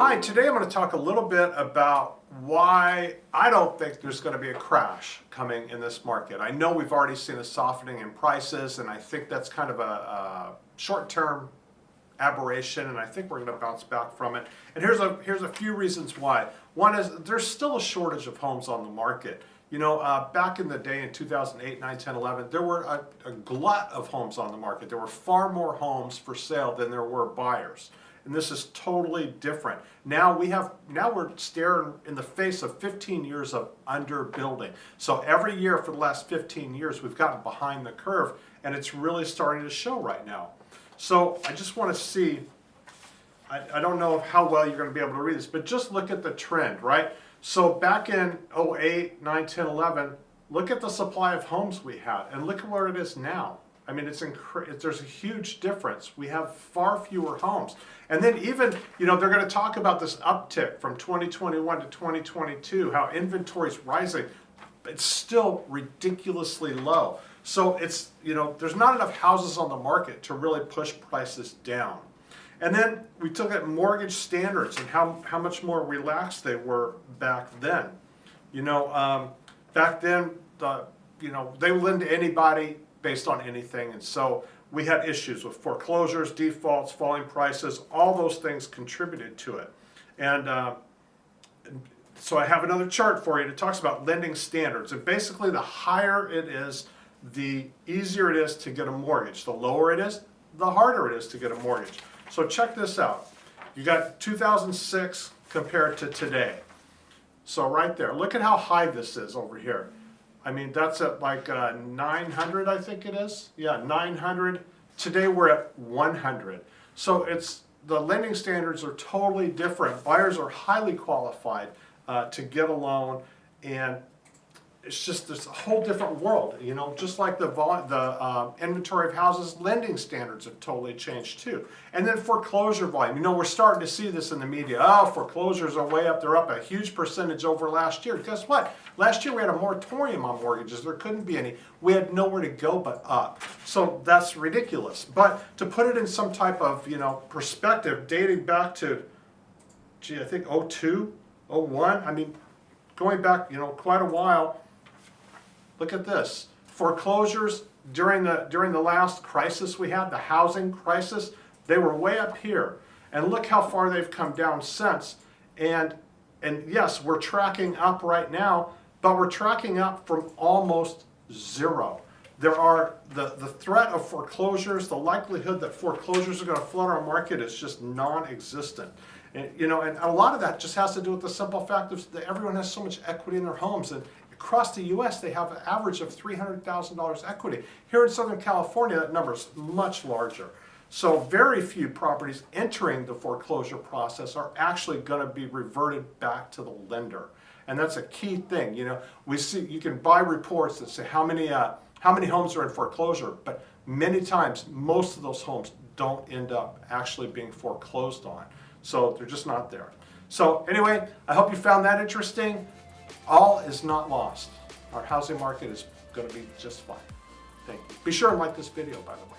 Hi, today I'm going to talk a little bit about why I don't think there's going to be a crash coming in this market. I know we've already seen a softening in prices, and I think that's kind of a short-term aberration, and I think we're going to bounce back from it. And here's a few reasons why. One is there's still a shortage of homes on the market. You know, back in the day in 2008, 9, 10, 11, there were a glut of homes on the market. There were far more homes for sale than there were buyers. And this is totally different. Now we're staring in the face of 15 years of underbuilding. So every year for the last 15 years, we've gotten behind the curve, and it's really starting to show right now. So I just want to see, I don't know how well you're going to be able to read this, but just look at the trend, right? So back in 08, 9, 10, 11, look at the supply of homes we had, and look at where it is now. I mean, there's a huge difference. We have far fewer homes. And then even, you know, they're going to talk about this uptick from 2021 to 2022, how inventory's rising. It's still ridiculously low. So it's, you know, there's not enough houses on the market to really push prices down. And then we took at mortgage standards and how much more relaxed they were back then. You know, back then, they would lend to anybody based on anything, and so we had issues with foreclosures, defaults, falling prices. All those things contributed to it. And so I have another chart for you that talks about lending standards. And basically, the higher it is, the easier it is to get a mortgage. The lower it is, the harder it is to get a mortgage. So check this out. You got 2006 compared to today. So right there, look at how high this is over here. I mean, that's at like 900, I think it is. Yeah, 900. Today we're at 100. So the lending standards are totally different. Buyers are highly qualified to get a loan, and it's just this whole different world. You know, just like the inventory of houses, lending standards have totally changed too. And then foreclosure volume. You know, we're starting to see this in the media. Oh, foreclosures are way up. They're up a huge percentage over last year. Guess what? Last year we had a moratorium on mortgages. There couldn't be any. We had nowhere to go but up. So that's ridiculous. But to put it in some type of, you know, perspective, dating back to, I think 02, 01. I mean, going back, you know, quite a while. Look at this. Foreclosures during the last crisis we had, the housing crisis, they were way up here. And look how far they've come down since. And yes, we're tracking up right now, but we're tracking up from almost zero. There are the threat of foreclosures, the likelihood that foreclosures are going to flood our market is just non-existent. And, you know, and a lot of that just has to do with the simple fact that everyone has so much equity in their homes. And across the U.S., they have an average of $300,000 equity. Here in Southern California, that number is much larger. So very few properties entering the foreclosure process are actually going to be reverted back to the lender. And that's a key thing. You know, we see, you can buy reports that say how many homes are in foreclosure, but many times, most of those homes don't end up actually being foreclosed on. So they're just not there. So anyway, I hope you found that interesting. All is not lost. Our housing market is going to be just fine. Thank you. Be sure to like this video, by the way.